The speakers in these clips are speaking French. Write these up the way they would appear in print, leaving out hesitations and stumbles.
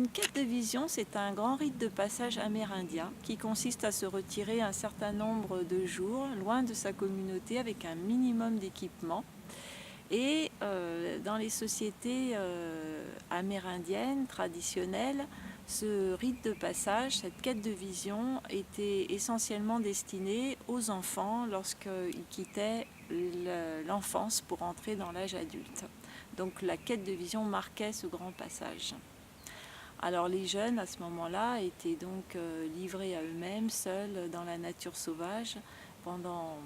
quête de vision, c'est un grand rite de passage amérindien qui consiste à se retirer un certain nombre de jours loin de sa communauté avec un minimum d'équipement. Et dans les sociétés amérindiennes traditionnelles, ce rite de passage, cette quête de vision, était essentiellement destinée aux enfants lorsqu'ils quittaient l'enfance pour entrer dans l'âge adulte. Donc la quête de vision marquait ce grand passage. Alors les jeunes à ce moment-là étaient donc livrés à eux-mêmes, seuls dans la nature sauvage pendant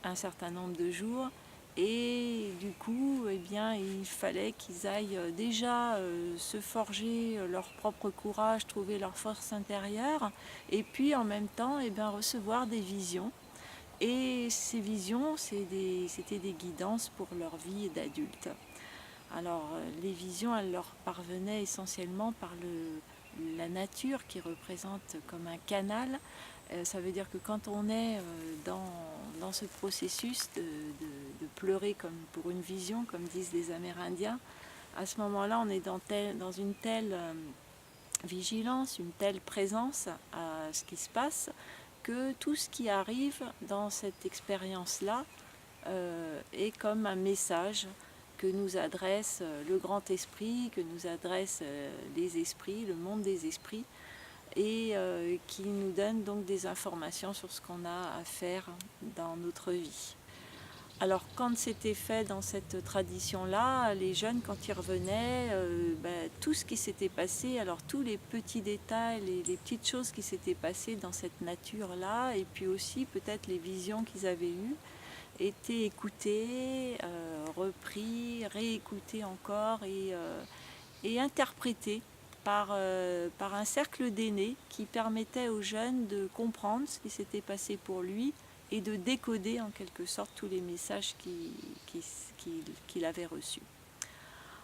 un certain nombre de jours. Et du coup, eh bien, il fallait qu'ils aillent déjà se forger leur propre courage, trouver leur force intérieure, et puis en même temps eh bien, recevoir des visions. Et ces visions, c'était des guidances pour leur vie d'adulte. Alors, les visions, elles leur parvenaient essentiellement par la nature qui représente comme un canal. Ça veut dire que quand on est dans ce processus de pleurer comme pour une vision, comme disent les Amérindiens, à ce moment-là, on est dans une telle vigilance, une telle présence à ce qui se passe, que tout ce qui arrive dans cette expérience-là est comme un message que nous adresse le grand esprit, que nous adressent les esprits, le monde des esprits, et qui nous donne donc des informations sur ce qu'on a à faire dans notre vie. Alors quand c'était fait dans cette tradition-là, les jeunes quand ils revenaient, tout ce qui s'était passé, alors tous les petits détails, les petites choses qui s'étaient passées dans cette nature-là, et puis aussi peut-être les visions qu'ils avaient eues, étaient écoutées, repris, réécoutées encore et interprétées par un cercle d'aînés qui permettait aux jeunes de comprendre ce qui s'était passé pour lui et de décoder en quelque sorte tous les messages qu'il avait reçus.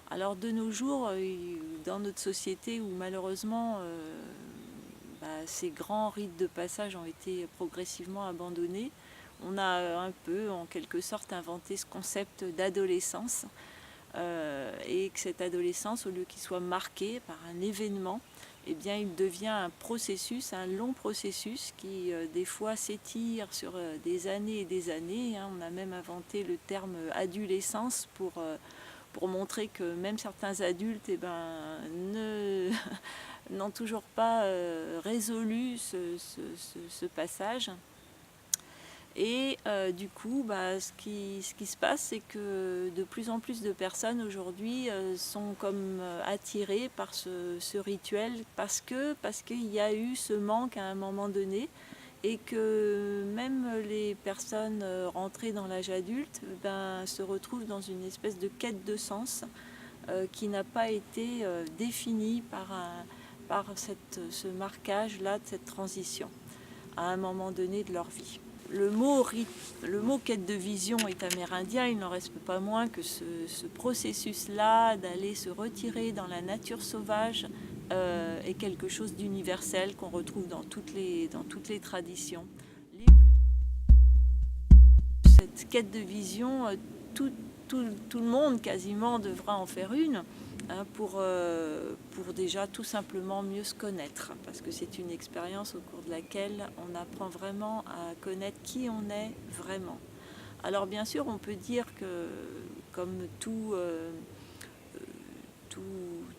Alors de nos jours, dans notre société où malheureusement ces grands rites de passage ont été progressivement abandonnés, on a un peu en quelque sorte inventé ce concept d'adolescence. Et que cette adolescence, au lieu qu'il soit marqué par un événement, eh bien, il devient un processus, un long processus qui des fois s'étire sur des années et des années. On a même inventé le terme adolescence pour montrer que même certains adultes n'ont toujours pas résolu ce passage. Et du coup, ce qui se passe, c'est que de plus en plus de personnes aujourd'hui sont comme attirées par ce rituel parce qu'il y a eu ce manque à un moment donné et que même les personnes rentrées dans l'âge adulte se retrouvent dans une espèce de quête de sens qui n'a pas été définie par ce marquage-là, de cette transition à un moment donné de leur vie. Le mot quête de vision est amérindien, il n'en reste pas moins que ce processus-là d'aller se retirer dans la nature sauvage est quelque chose d'universel qu'on retrouve dans toutes les traditions. Cette quête de vision, tout le monde quasiment devra en faire une. Pour déjà tout simplement mieux se connaître, parce que c'est une expérience au cours de laquelle on apprend vraiment à connaître qui on est vraiment. Alors bien sûr, on peut dire que comme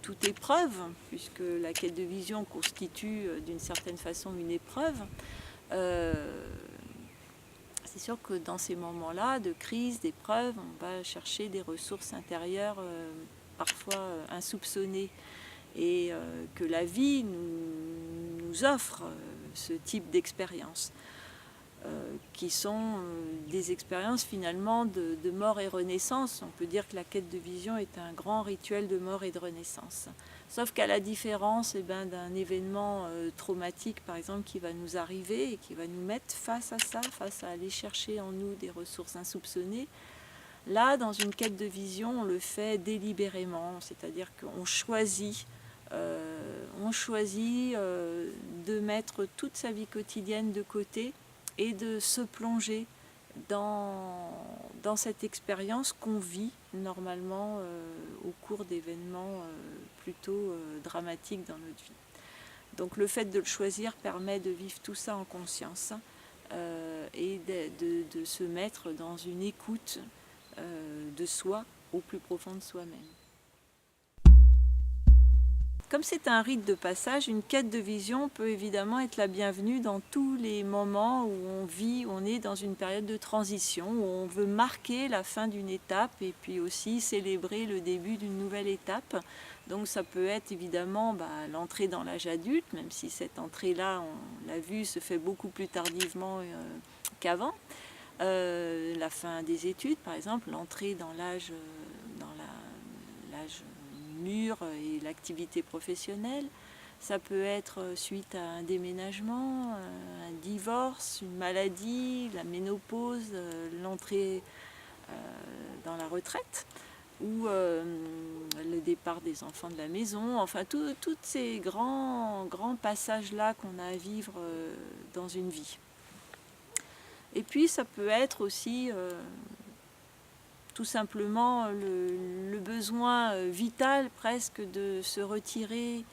toute épreuve, puisque la quête de vision constitue d'une certaine façon une épreuve, c'est sûr que dans ces moments-là de crise, d'épreuve, on va chercher des ressources intérieures parfois insoupçonnées et que la vie nous offre ce type d'expériences qui sont des expériences finalement de mort et renaissance. On peut dire que la quête de vision est un grand rituel de mort et de renaissance. Sauf qu'à la différence d'un événement traumatique, par exemple, qui va nous arriver et qui va nous mettre face à ça, face à aller chercher en nous des ressources insoupçonnées, là, dans une quête de vision, on le fait délibérément, c'est-à-dire qu'on choisit, de mettre toute sa vie quotidienne de côté et de se plonger dans cette expérience qu'on vit normalement au cours d'événements plutôt dramatiques dans notre vie. Donc le fait de le choisir permet de vivre tout ça en conscience et de se mettre dans une écoute de soi au plus profond de soi-même. Comme c'est un rite de passage, une quête de vision peut évidemment être la bienvenue dans tous les moments où on vit, où on est dans une période de transition, où on veut marquer la fin d'une étape et puis aussi célébrer le début d'une nouvelle étape. Donc ça peut être évidemment l'entrée dans l'âge adulte, même si cette entrée-là, on l'a vu, se fait beaucoup plus tardivement qu'avant. La fin des études, par exemple, l'entrée dans l'âge mûr et l'activité professionnelle. Ça peut être suite à un déménagement, un divorce, une maladie, la ménopause, l'entrée dans la retraite ou le départ des enfants de la maison. Enfin, tous ces grands passages-là qu'on a à vivre dans une vie. Et puis, ça peut être aussi tout simplement le besoin vital presque de se retirer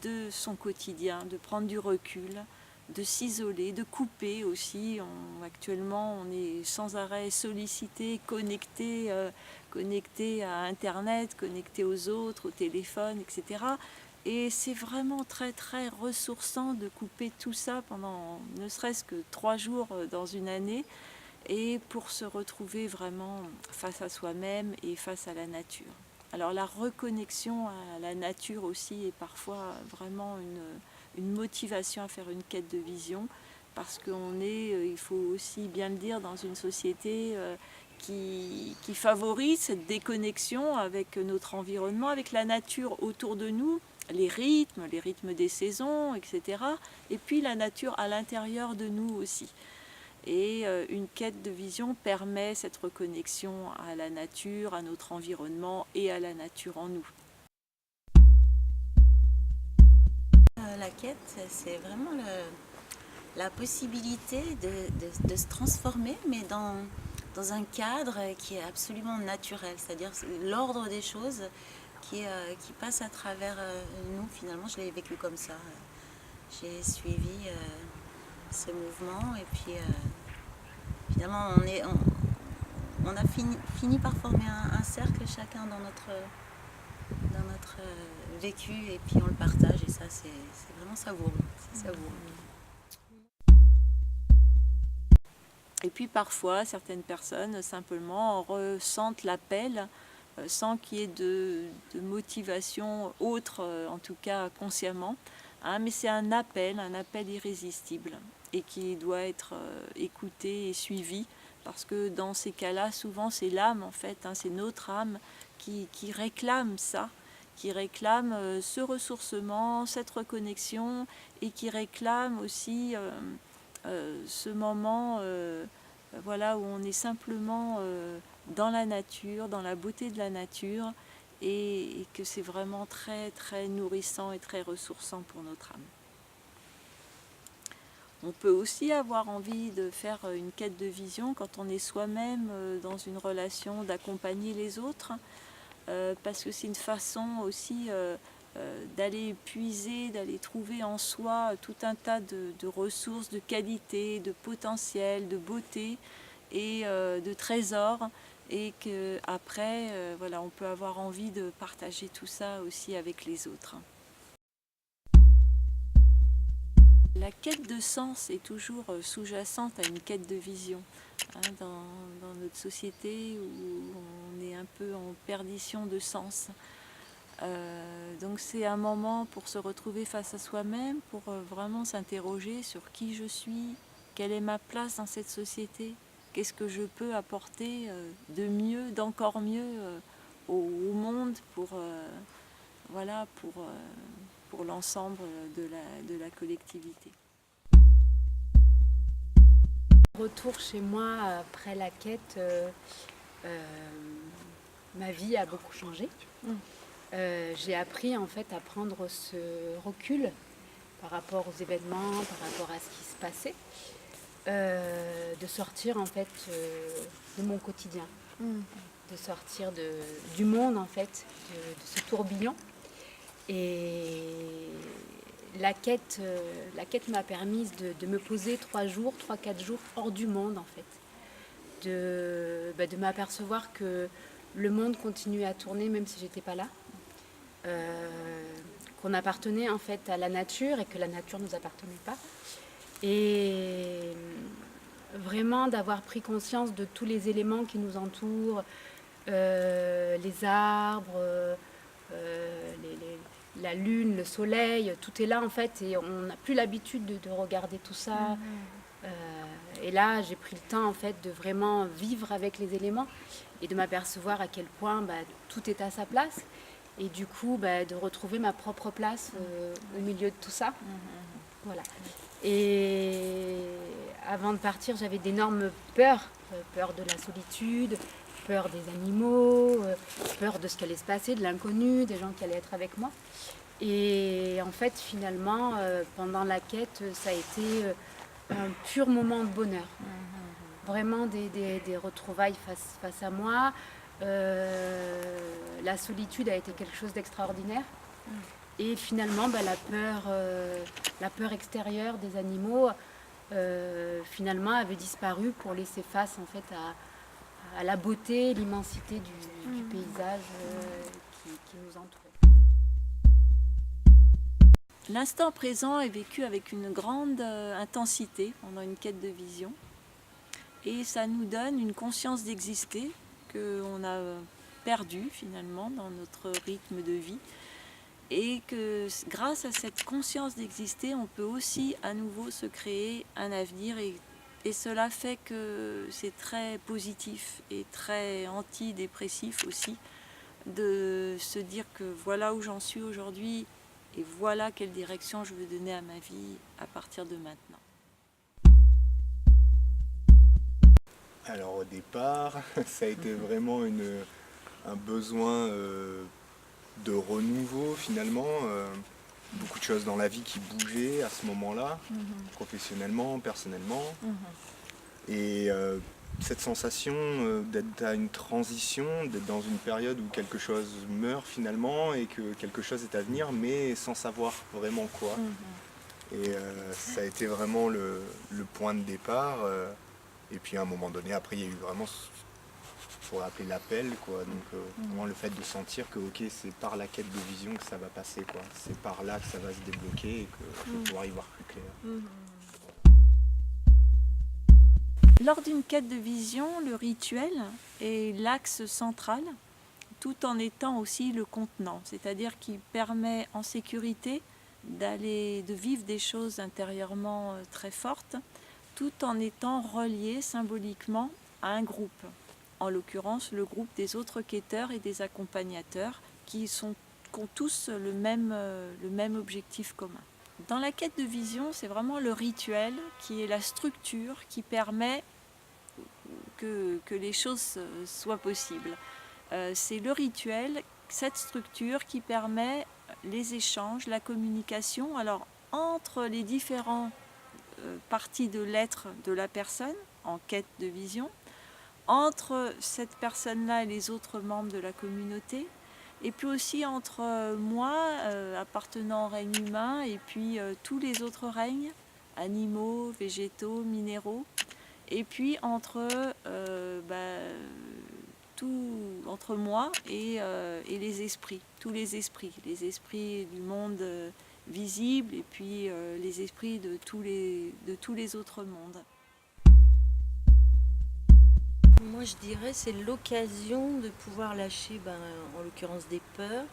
de son quotidien, de prendre du recul, de s'isoler, de couper aussi. Actuellement, on est sans arrêt sollicité, connecté à Internet, connecté aux autres, au téléphone, etc. Et c'est vraiment très très ressourçant de couper tout ça pendant ne serait-ce que 3 jours dans une année, et pour se retrouver vraiment face à soi-même et face à la nature. Alors la reconnexion à la nature aussi est parfois vraiment une motivation à faire une quête de vision, parce qu'on est, il faut aussi bien le dire, dans une société qui favorise cette déconnexion avec notre environnement, avec la nature autour de nous, les rythmes des saisons, etc. Et puis la nature à l'intérieur de nous aussi. Et une quête de vision permet cette reconnexion à la nature, à notre environnement et à la nature en nous. La quête, c'est vraiment la possibilité de se transformer, mais dans un cadre qui est absolument naturel, c'est-à-dire l'ordre des choses qui passe à travers nous. Finalement, je l'ai vécu comme ça. J'ai suivi ce mouvement et puis finalement on a fini par former un cercle chacun dans notre vécu, et puis on le partage, et ça c'est vraiment savoureux. C'est savoureux. Et puis parfois, certaines personnes simplement ressentent l'appel sans qu'il y ait de motivation autre, en tout cas consciemment. Mais c'est un appel irrésistible et qui doit être écouté et suivi, parce que dans ces cas-là, souvent c'est l'âme en fait, c'est notre âme qui réclame ça, qui réclame ce ressourcement, cette reconnexion, et qui réclame aussi ce moment où on est simplement dans la nature, dans la beauté de la nature, et que c'est vraiment très très nourrissant et très ressourçant pour notre âme. On peut aussi avoir envie de faire une quête de vision quand on est soi-même dans une relation, d'accompagner les autres, parce que c'est une façon aussi d'aller puiser, d'aller trouver en soi tout un tas de ressources, de qualités, de potentiel, de beauté et de trésors, et qu'après, on peut avoir envie de partager tout ça aussi avec les autres. La quête de sens est toujours sous-jacente à une quête de vision. Dans notre société où on est un peu en perdition de sens. Donc c'est un moment pour se retrouver face à soi-même, pour vraiment s'interroger sur qui je suis, quelle est ma place dans cette société, qu'est-ce que je peux apporter de mieux, d'encore mieux au monde pour l'ensemble de la collectivité. Retour chez moi après la quête, ma vie a beaucoup changé. J'ai appris en fait à prendre ce recul par rapport aux événements, par rapport à ce qui se passait. de sortir en fait de mon quotidien, de sortir du monde en fait, de ce tourbillon. Et la quête m'a permis de me poser 3 jours, 3-4 jours hors du monde en fait, de m'apercevoir que le monde continuait à tourner même si j'étais pas là, qu'on appartenait en fait à la nature et que la nature ne nous appartenait pas. Et vraiment d'avoir pris conscience de tous les éléments qui nous entourent, les arbres, la lune, le soleil, tout est là en fait et on n'a plus l'habitude de regarder tout ça. Et là j'ai pris le temps en fait de vraiment vivre avec les éléments et de m'apercevoir à quel point tout est à sa place et du coup de retrouver ma propre place au milieu de tout ça. Voilà. Et avant de partir, j'avais d'énormes peurs, peur de la solitude, peur des animaux, peur de ce qui allait se passer, de l'inconnu, des gens qui allaient être avec moi. Et en fait, finalement, pendant la quête, ça a été un pur moment de bonheur. Vraiment des retrouvailles face à moi. La solitude a été quelque chose d'extraordinaire. Et finalement, la peur extérieure des animaux, finalement, avait disparu pour laisser face en fait à la beauté, l'immensité du paysage qui nous entourait. L'instant présent est vécu avec une grande intensité pendant une quête de vision. Et ça nous donne une conscience d'exister qu'on a perdue finalement dans notre rythme de vie. Et que grâce à cette conscience d'exister, on peut aussi à nouveau se créer un avenir et cela fait que c'est très positif et très antidépressif aussi de se dire que voilà où j'en suis aujourd'hui et voilà quelle direction je veux donner à ma vie à partir de maintenant. Alors au départ, ça a été vraiment un besoin de renouveau finalement, beaucoup de choses dans la vie qui bougeaient à ce moment-là, professionnellement, personnellement. Et cette sensation d'être à une transition, d'être dans une période où quelque chose meurt finalement et que quelque chose est à venir, mais sans savoir vraiment quoi. Et ça a été vraiment le point de départ. Et puis à un moment donné, après, il y a eu vraiment, il faudrait appeler l'appel, quoi. Donc vraiment le fait de sentir que ok, c'est par la quête de vision que ça va passer, quoi. C'est par là que ça va se débloquer et que je vais pouvoir y voir plus clair. Lors d'une quête de vision, le rituel est l'axe central, tout en étant aussi le contenant, c'est-à-dire qu'il permet en sécurité de vivre des choses intérieurement très fortes, tout en étant relié symboliquement à un groupe, en l'occurrence le groupe des autres quêteurs et des accompagnateurs qui ont tous le même objectif commun. Dans la quête de vision, c'est vraiment le rituel qui est la structure qui permet que les choses soient possibles. C'est le rituel, cette structure qui permet les échanges, la communication, alors entre les différents parties de l'être de la personne en quête de vision, entre cette personne-là et les autres membres de la communauté, et puis aussi entre moi, appartenant au règne humain, et puis tous les autres règnes, animaux, végétaux, minéraux, et puis entre moi et les esprits, tous les esprits du monde visible et puis les esprits de tous les autres mondes. Moi je dirais c'est l'occasion de pouvoir lâcher en l'occurrence des peurs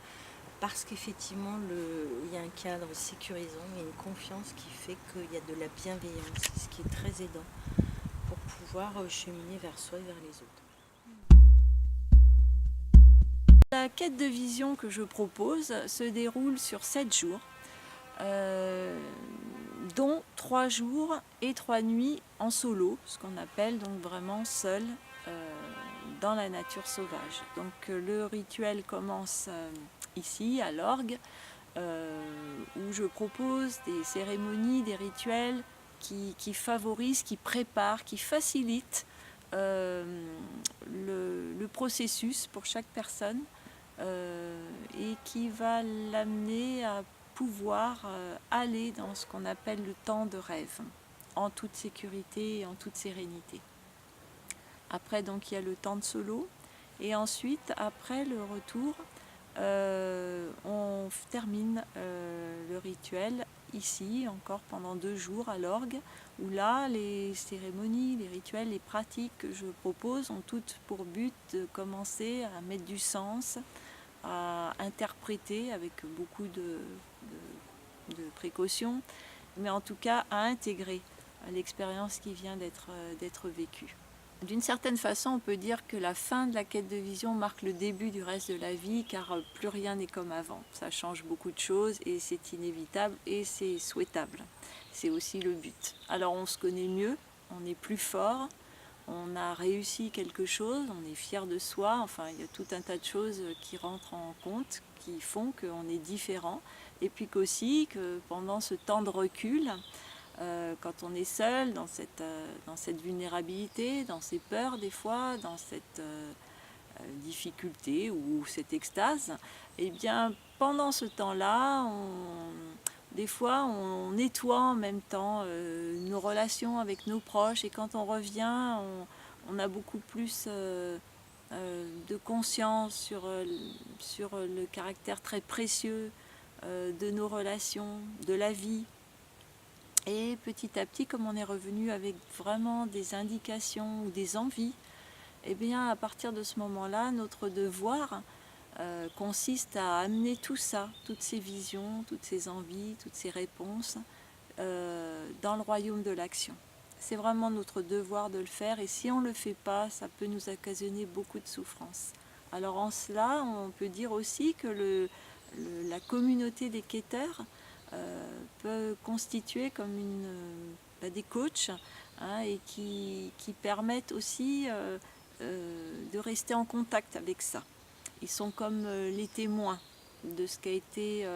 parce qu'effectivement il y a un cadre sécurisant, il y a une confiance qui fait qu'il y a de la bienveillance, ce qui est très aidant pour pouvoir cheminer vers soi et vers les autres. La quête de vision que je propose se déroule sur 7 jours, dont 3 jours et 3 nuits en solo, ce qu'on appelle donc vraiment seul dans la nature sauvage. Donc le rituel commence ici à l'orgue, où je propose des cérémonies, des rituels qui favorise, qui prépare, qui facilite le processus pour chaque personne et qui va l'amener à pouvoir aller dans ce qu'on appelle le temps de rêve, en toute sécurité et en toute sérénité. Après, donc, il y a le temps de solo. Et ensuite, après le retour, on termine le rituel ici, encore pendant 2 jours à l'orgue, où là, les cérémonies, les rituels, les pratiques que je propose ont toutes pour but de commencer à mettre du sens, à interpréter avec beaucoup de précautions, mais en tout cas à intégrer l'expérience qui vient d'être vécue. D'une certaine façon, on peut dire que la fin de la quête de vision marque le début du reste de la vie, car plus rien n'est comme avant. Ça change beaucoup de choses et c'est inévitable et c'est souhaitable. C'est aussi le but. Alors on se connaît mieux, on est plus fort, on a réussi quelque chose, on est fier de soi. Enfin, il y a tout un tas de choses qui rentrent en compte, qui font qu'on est différent. Et puis qu'aussi, que pendant ce temps de recul, quand on est seul dans cette vulnérabilité, dans ces peurs des fois, dans cette difficulté ou cette extase, eh bien pendant ce temps-là, des fois on nettoie en même temps nos relations avec nos proches, et quand on revient, on a beaucoup plus de conscience sur le caractère très précieux de nos relations, de la vie. Et petit à petit, comme on est revenu avec vraiment des indications ou des envies, eh bien, à partir de ce moment-là, notre devoir consiste à amener tout ça, toutes ces visions, toutes ces envies, toutes ces réponses, dans le royaume de l'action. C'est vraiment notre devoir de le faire, et si on ne le fait pas, ça peut nous occasionner beaucoup de souffrance. Alors en cela, on peut dire aussi que la communauté des quêteurs peut constituer comme des coachs, et qui permettent aussi de rester en contact avec ça. Ils sont comme les témoins de ce qui a été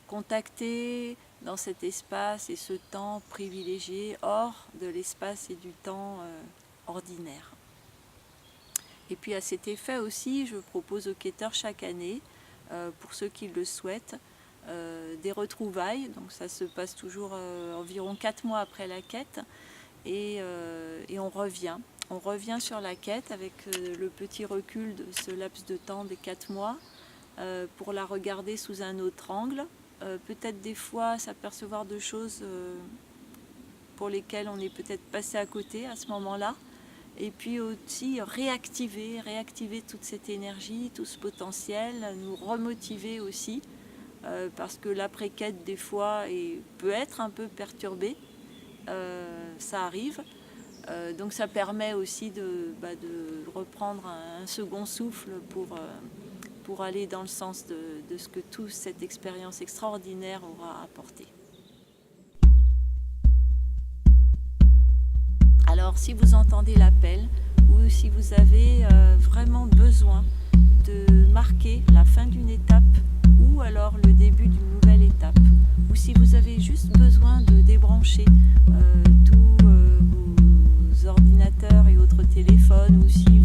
contacté dans cet espace et ce temps privilégié hors de l'espace et du temps ordinaire. Et puis à cet effet aussi, je propose aux quêteurs chaque année, pour ceux qui le souhaitent, des retrouvailles. Donc ça se passe toujours environ 4 mois après la quête, et on revient sur la quête avec le petit recul de ce laps de temps des 4 mois pour la regarder sous un autre angle, peut-être des fois s'apercevoir de choses pour lesquelles on est peut-être passé à côté à ce moment-là, et puis aussi réactiver toute cette énergie, tout ce potentiel, nous remotiver aussi, parce que l'après-quête des fois peut être un peu perturbée, ça arrive, donc ça permet aussi de reprendre un second souffle pour aller dans le sens de ce que toute cette expérience extraordinaire aura apporté. Alors si vous entendez l'appel, ou si vous avez vraiment besoin de marquer la fin d'une étape, ou alors le début d'une nouvelle étape, ou si vous avez juste besoin de débrancher tous vos ordinateurs et autres téléphones, ou si